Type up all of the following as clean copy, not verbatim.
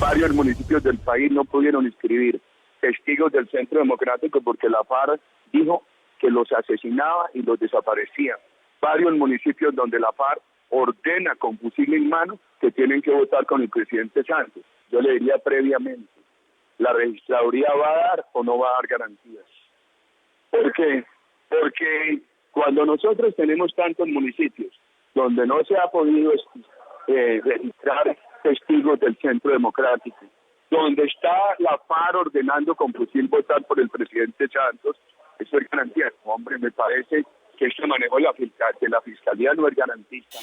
varios municipios del país no pudieron inscribir testigos del Centro Democrático porque la FARC dijo que los asesinaba y los desaparecía. Varios municipios donde la FARC ordena con fusil en mano que tienen que votar con el presidente Santos. Yo le diría previamente, ¿la registraduría va a dar o no va a dar garantías? ¿Por qué? Porque cuando nosotros tenemos tantos municipios donde no se ha podido registrar testigos del Centro Democrático, donde está la FARC ordenando con fusil votar por el presidente Santos, eso es garantía. Hombre, me parece que este manejo de la Fiscalía no es garantista.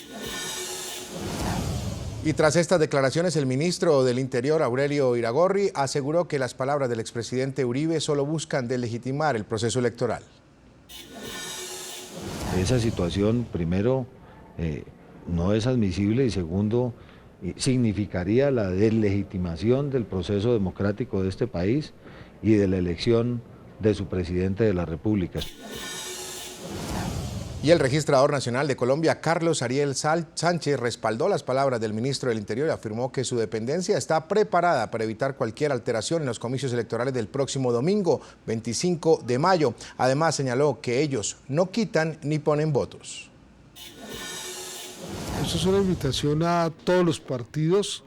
Y tras estas declaraciones, el ministro del Interior, Aurelio Iragorri, aseguró que las palabras del expresidente Uribe solo buscan deslegitimar el proceso electoral. Esa situación, primero, no es admisible y segundo, significaría la deslegitimación del proceso democrático de este país y de la elección de su presidente de la República. Y el registrador nacional de Colombia, Carlos Ariel Sánchez, respaldó las palabras del ministro del Interior y afirmó que su dependencia está preparada para evitar cualquier alteración en los comicios electorales del próximo domingo, 25 de mayo. Además, señaló que ellos no quitan ni ponen votos. Esto es una invitación a todos los partidos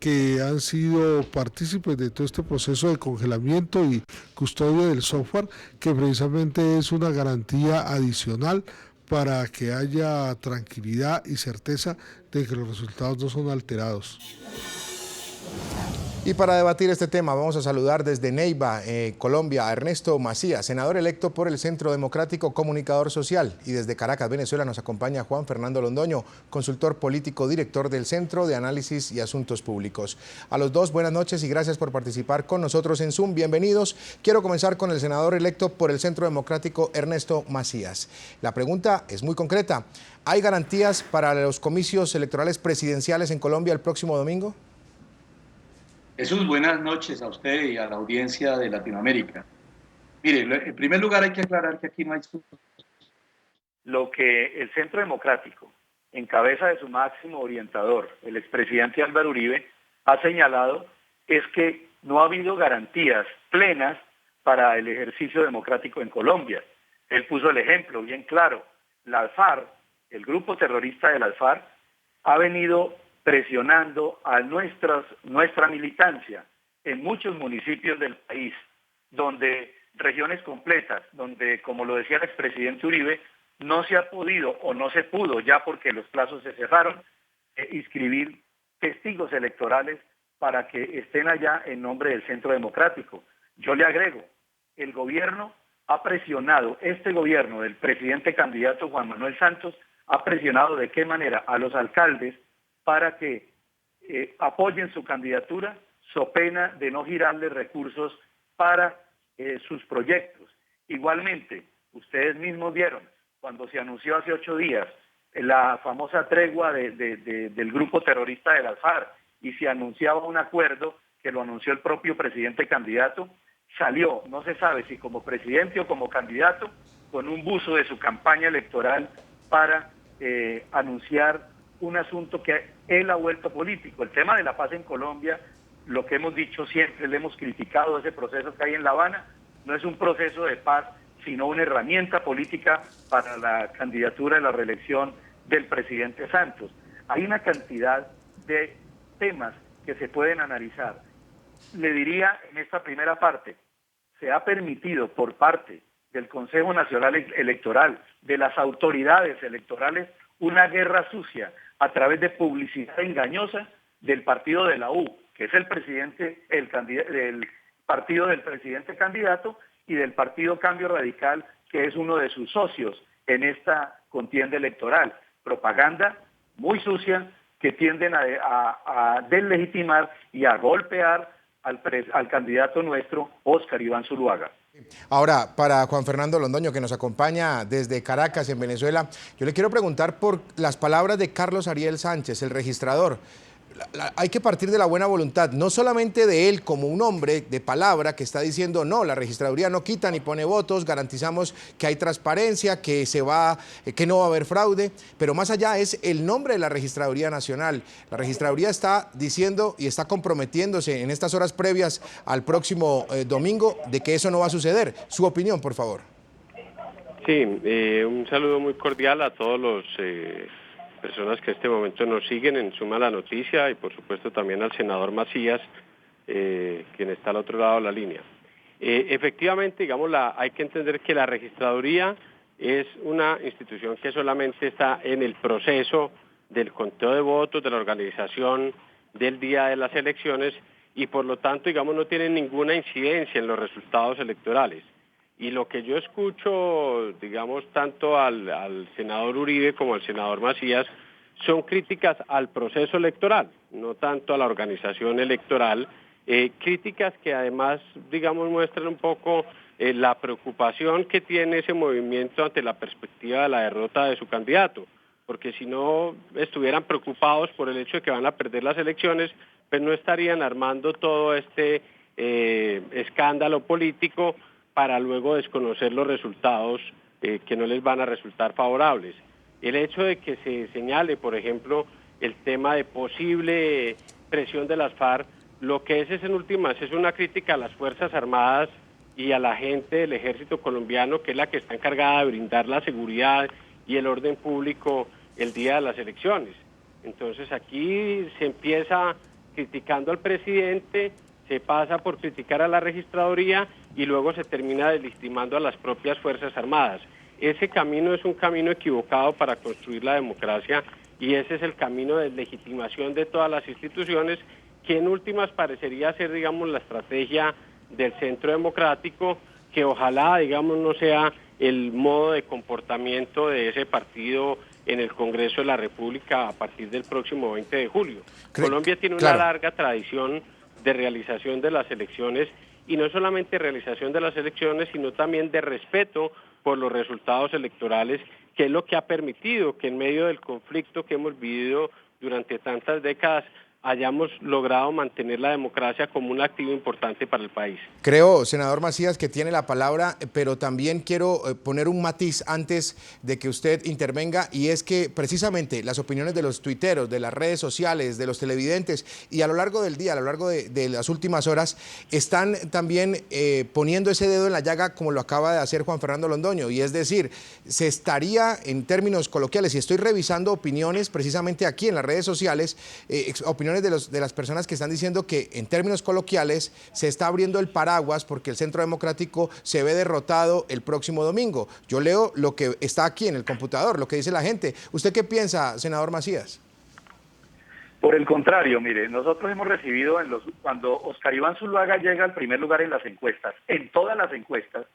que han sido partícipes de todo este proceso de congelamiento y custodia del software, que precisamente es una garantía adicional para que haya tranquilidad y certeza de que los resultados no son alterados. Y para debatir este tema vamos a saludar desde Neiva, Colombia, a Ernesto Macías, senador electo por el Centro Democrático, comunicador social. Y desde Caracas, Venezuela, nos acompaña Juan Fernando Londoño, consultor político, director del Centro de Análisis y Asuntos Públicos. A los dos, buenas noches y gracias por participar con nosotros en Zoom. Bienvenidos. Quiero comenzar con el senador electo por el Centro Democrático, Ernesto Macías. La pregunta es muy concreta. ¿Hay garantías para los comicios electorales presidenciales en Colombia el próximo domingo? Jesús, buenas noches a usted y a la audiencia de Latinoamérica. Mire, en primer lugar hay que aclarar que aquí no hay... Lo que el Centro Democrático, en cabeza de su máximo orientador, el expresidente Álvaro Uribe, ha señalado es que no ha habido garantías plenas para el ejercicio democrático en Colombia. Él puso el ejemplo bien claro. La FARC, el grupo terrorista de la FARC, ha venido presionando a nuestra militancia en muchos municipios del país, donde regiones completas, donde, como lo decía el expresidente Uribe, no se ha podido o no se pudo, ya porque los plazos se cerraron, inscribir testigos electorales para que estén allá en nombre del Centro Democrático. Yo le agrego, el gobierno ha presionado, este gobierno del presidente candidato Juan Manuel Santos, ha presionado de qué manera a los alcaldes para que apoyen su candidatura, so pena de no girarle recursos para sus proyectos. Igualmente, ustedes mismos vieron, cuando se anunció hace 8 días la famosa tregua del grupo terrorista de la FARC y se anunciaba un acuerdo que lo anunció el propio presidente candidato, salió, no se sabe si como presidente o como candidato, con un buzo de su campaña electoral para anunciar un asunto que él ha vuelto político. El tema de la paz en Colombia, lo que hemos dicho siempre, le hemos criticado ese proceso que hay en La Habana, no es un proceso de paz, sino una herramienta política para la candidatura de la reelección del presidente Santos. Hay una cantidad de temas que se pueden analizar. Le diría en esta primera parte, se ha permitido por parte del Consejo Nacional Electoral, de las autoridades electorales, una guerra sucia a través de publicidad engañosa del partido de la U, que es el partido del presidente candidato, y del partido Cambio Radical, que es uno de sus socios en esta contienda electoral. Propaganda muy sucia que tienden a deslegitimar y a golpear al candidato nuestro, Óscar Iván Zuluaga. Ahora, para Juan Fernando Londoño, que nos acompaña desde Caracas, en Venezuela, yo le quiero preguntar por las palabras de Carlos Ariel Sánchez, el registrador. hay que partir de la buena voluntad, no solamente de él como un hombre de palabra que está diciendo no, la registraduría no quita ni pone votos, garantizamos que hay transparencia, que no va a haber fraude, pero más allá es el nombre de la Registraduría Nacional. La registraduría está diciendo y está comprometiéndose en estas horas previas al próximo domingo de que eso no va a suceder. Su opinión, por favor. Sí, un saludo muy cordial a todos los personas que en este momento nos siguen en Suma la Noticia y por supuesto también al senador Macías, quien está al otro lado de la línea. Efectivamente, digamos, hay que entender que la registraduría es una institución que solamente está en el proceso del conteo de votos, de la organización del día de las elecciones y por lo tanto, digamos, no tiene ninguna incidencia en los resultados electorales. Y lo que yo escucho, digamos, tanto al senador Uribe como al senador Macías, son críticas al proceso electoral, no tanto a la organización electoral, críticas que además, digamos, muestran un poco la preocupación que tiene ese movimiento ante la perspectiva de la derrota de su candidato, porque si no estuvieran preocupados por el hecho de que van a perder las elecciones, pues no estarían armando todo este escándalo político para luego desconocer los resultados que no les van a resultar favorables. El hecho de que se señale, por ejemplo, el tema de posible presión de las FARC, lo que es en últimas es una crítica a las Fuerzas Armadas y a la gente del Ejército colombiano, que es la que está encargada de brindar la seguridad y el orden público el día de las elecciones. Entonces aquí se empieza criticando al presidente, se pasa por criticar a la registraduría y luego se termina deslegitimando a las propias Fuerzas Armadas. Ese camino es un camino equivocado para construir la democracia y ese es el camino de legitimación de todas las instituciones que en últimas parecería ser, digamos, la estrategia del Centro Democrático, que ojalá, digamos, no sea el modo de comportamiento de ese partido en el Congreso de la República a partir del próximo 20 de julio. Colombia tiene una larga tradición de realización de las elecciones y no solamente realización de las elecciones, sino también de respeto por los resultados electorales, que es lo que ha permitido que en medio del conflicto que hemos vivido durante tantas décadas hayamos logrado mantener la democracia como un activo importante para el país. Creo, senador Macías, que tiene la palabra, pero también quiero poner un matiz antes de que usted intervenga, y es que precisamente las opiniones de los tuiteros, de las redes sociales, de los televidentes, y a lo largo del día, a lo largo de las últimas horas, están también poniendo ese dedo en la llaga, como lo acaba de hacer Juan Fernando Londoño, y es decir, se estaría, en términos coloquiales, y estoy revisando opiniones precisamente aquí en las redes sociales, opiniones de las personas que están diciendo que en términos coloquiales se está abriendo el paraguas porque el Centro Democrático se ve derrotado el próximo domingo. Yo leo lo que está aquí en el computador, lo que dice la gente. ¿Usted qué piensa, senador Macías? Por el contrario, mire, nosotros hemos recibido cuando Oscar Iván Zuluaga llega al primer lugar en las encuestas, en todas las encuestas,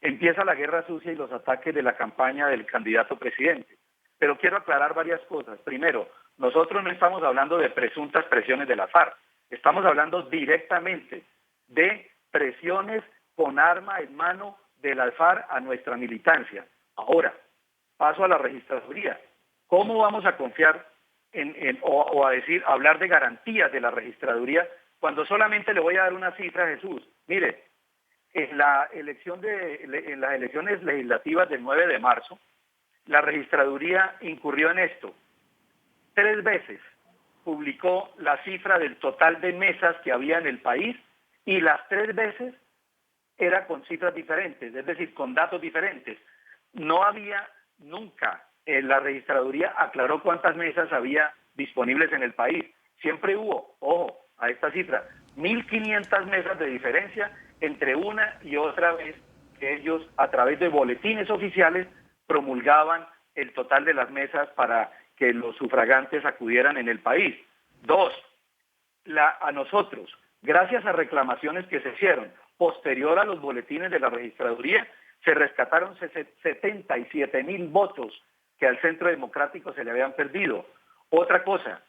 empieza la guerra sucia y los ataques de la campaña del candidato presidente. Pero quiero aclarar varias cosas. Primero, nosotros no estamos hablando de presuntas presiones de la FARC, estamos hablando directamente de presiones con arma en mano de la FARC a nuestra militancia. Ahora, paso a la registraduría. ¿Cómo vamos a confiar hablar de garantías de la registraduría cuando solamente le voy a dar una cifra a Jesús? Mire, en las elecciones legislativas del 9 de marzo, la registraduría incurrió en esto. 3 veces publicó la cifra del total de mesas que había en el país y las 3 veces era con cifras diferentes, es decir, con datos diferentes. No había nunca, la registraduría aclaró cuántas mesas había disponibles en el país. Siempre hubo, ojo, a esta cifra, 1.500 mesas de diferencia entre una y otra vez que ellos, a través de boletines oficiales, promulgaban el total de las mesas para que los sufragantes acudieran en el país. 2, a nosotros, gracias a reclamaciones que se hicieron posterior a los boletines de la registraduría, se rescataron 77,000 votos que al Centro Democrático se le habían perdido. Otra cosa,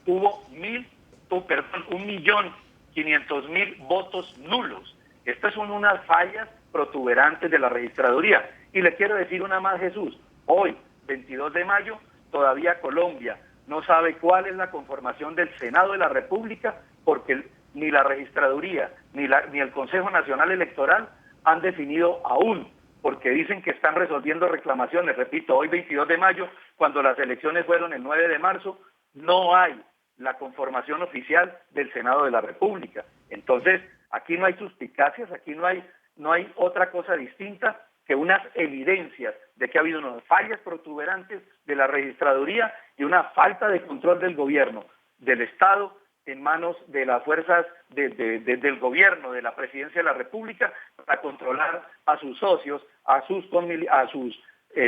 hubo 1.500.000 votos nulos. Estas son unas fallas protuberantes de la registraduría. Y le quiero decir una más, Jesús. Hoy, 22 de mayo, todavía Colombia no sabe cuál es la conformación del Senado de la República, porque ni la Registraduría ni el Consejo Nacional Electoral han definido aún, porque dicen que están resolviendo reclamaciones. Repito, hoy 22 de mayo, cuando las elecciones fueron el 9 de marzo, no hay la conformación oficial del Senado de la República. Entonces, aquí no hay suspicacias, aquí no hay otra cosa distinta que unas evidencias de que ha habido unas fallas protuberantes de la Registraduría y una falta de control del gobierno, del Estado, en manos de las fuerzas del gobierno, de la Presidencia de la República, para controlar a sus socios, a sus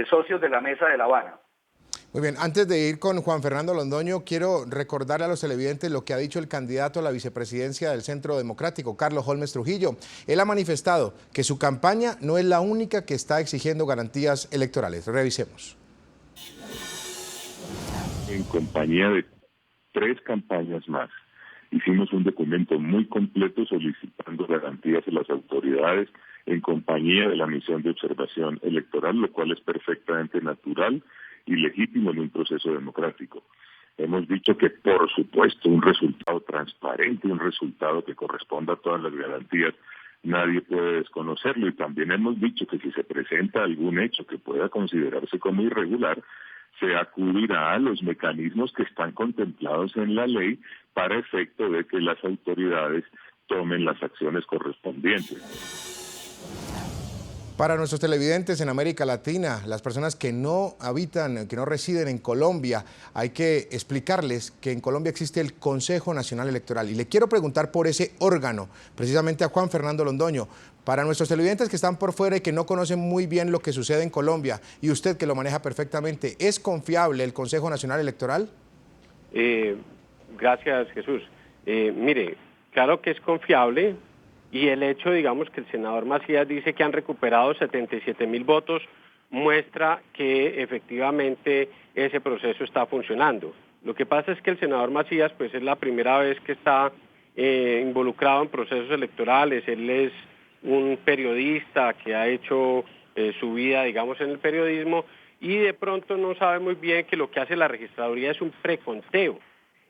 socios de la Mesa de La Habana. Muy bien, antes de ir con Juan Fernando Londoño, quiero recordarle a los televidentes lo que ha dicho el candidato a la vicepresidencia del Centro Democrático, Carlos Holmes Trujillo. Él ha manifestado que su campaña no es la única que está exigiendo garantías electorales. Revisemos. En compañía de 3 campañas más, hicimos un documento muy completo solicitando garantías a las autoridades en compañía de la misión de observación electoral, lo cual es perfectamente natural y legítimo en un proceso democrático. Hemos dicho que, por supuesto, un resultado transparente, un resultado que corresponda a todas las garantías, nadie puede desconocerlo, y también hemos dicho que si se presenta algún hecho que pueda considerarse como irregular, se acudirá a los mecanismos que están contemplados en la ley para efecto de que las autoridades tomen las acciones correspondientes. Para nuestros televidentes en América Latina, las personas que no habitan, que no residen en Colombia, hay que explicarles que en Colombia existe el Consejo Nacional Electoral. Y le quiero preguntar por ese órgano, precisamente a Juan Fernando Londoño. Para nuestros televidentes que están por fuera y que no conocen muy bien lo que sucede en Colombia, y usted que lo maneja perfectamente, ¿es confiable el Consejo Nacional Electoral? Gracias, Jesús. Mire, claro que es confiable. Y el hecho, digamos, que el senador Macías dice que han recuperado 77.000 votos, muestra que efectivamente ese proceso está funcionando. Lo que pasa es que el senador Macías, pues es la primera vez que está involucrado en procesos electorales. Él es un periodista que ha hecho su vida, digamos, en el periodismo, y de pronto no sabe muy bien que lo que hace la registraduría es un preconteo.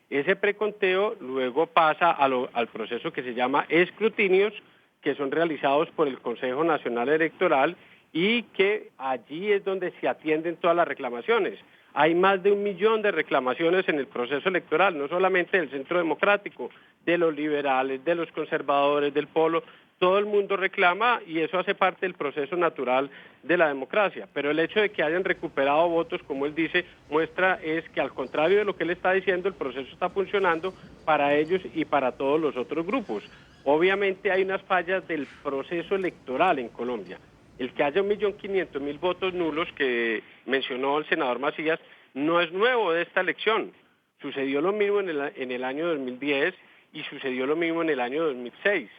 Ese preconteo luego pasa al proceso que se llama escrutinios, que son realizados por el Consejo Nacional Electoral, y que allí es donde se atienden todas las reclamaciones. Hay más de 1 millón de reclamaciones en el proceso electoral, no solamente del Centro Democrático, de los liberales, de los conservadores, del Polo. Todo el mundo reclama y eso hace parte del proceso natural de la democracia. Pero el hecho de que hayan recuperado votos, como él dice, muestra es que, al contrario de lo que él está diciendo, el proceso está funcionando para ellos y para todos los otros grupos. Obviamente hay unas fallas del proceso electoral en Colombia. El que haya 1.500.000 votos nulos que mencionó el senador Macías no es nuevo de esta elección. Sucedió lo mismo en el año 2010 y sucedió lo mismo en el año 2006.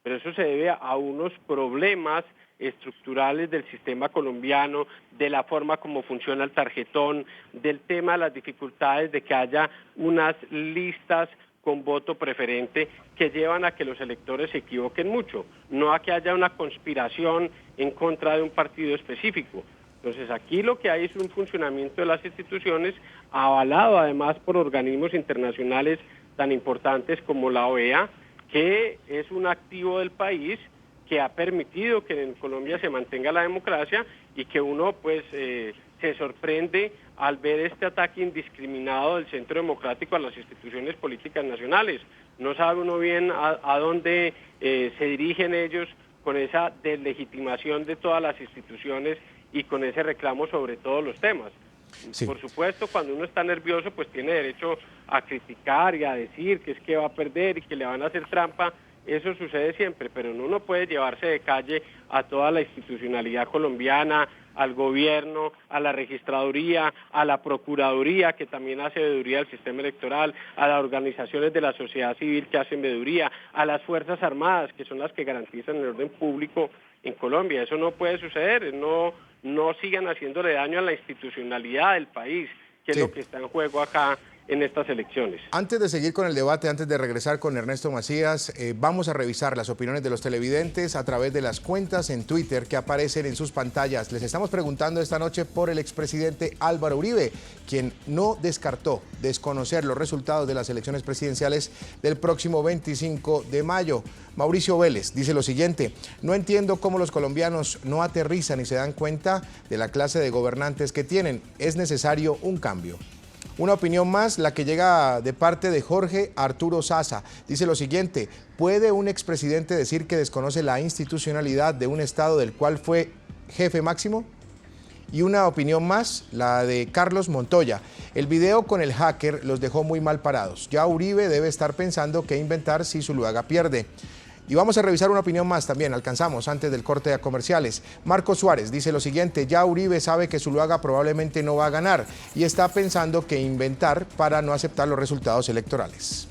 Pero eso se debe a unos problemas estructurales del sistema colombiano, de la forma como funciona el tarjetón, del tema de las dificultades de que haya unas listas con voto preferente que llevan a que los electores se equivoquen mucho, no a que haya una conspiración en contra de un partido específico. Entonces aquí lo que hay es un funcionamiento de las instituciones avalado además por organismos internacionales tan importantes como la OEA, que es un activo del país que ha permitido que en Colombia se mantenga la democracia, y que uno pues se sorprende al ver este ataque indiscriminado del Centro Democrático a las instituciones políticas nacionales. No sabe uno bien a dónde se dirigen ellos con esa deslegitimación de todas las instituciones y con ese reclamo sobre todos los temas. Sí. Por supuesto, cuando uno está nervioso, pues tiene derecho a criticar y a decir que es que va a perder y que le van a hacer trampa. Eso sucede siempre, pero uno no puede llevarse de calle a toda la institucionalidad colombiana, al gobierno, a la registraduría, a la procuraduría, que también hace veeduría del sistema electoral, a las organizaciones de la sociedad civil que hacen veeduría, a las Fuerzas Armadas, que son las que garantizan el orden público en Colombia. Eso no puede suceder, no sigan haciéndole daño a la institucionalidad del país, que es lo que está en juego acá en estas elecciones. Antes de seguir con el debate, antes de regresar con Ernesto Macías, vamos a revisar las opiniones de los televidentes a través de las cuentas en Twitter que aparecen en sus pantallas. Les estamos preguntando esta noche por el expresidente Álvaro Uribe, quien no descartó desconocer los resultados de las elecciones presidenciales del próximo 25 de mayo. Mauricio Vélez dice lo siguiente: no entiendo cómo los colombianos no aterrizan y se dan cuenta de la clase de gobernantes que tienen. Es necesario un cambio. Una opinión más, la que llega de parte de Jorge Arturo Sasa. Dice lo siguiente: ¿puede un expresidente decir que desconoce la institucionalidad de un Estado del cual fue jefe máximo? Y una opinión más, la de Carlos Montoya. El video con el hacker los dejó muy mal parados. Ya Uribe debe estar pensando qué inventar si Zuluaga pierde. Y vamos a revisar una opinión más también, alcanzamos antes del corte a comerciales. Marcos Suárez dice lo siguiente: ya Uribe sabe que Zuluaga probablemente no va a ganar y está pensando qué inventar para no aceptar los resultados electorales.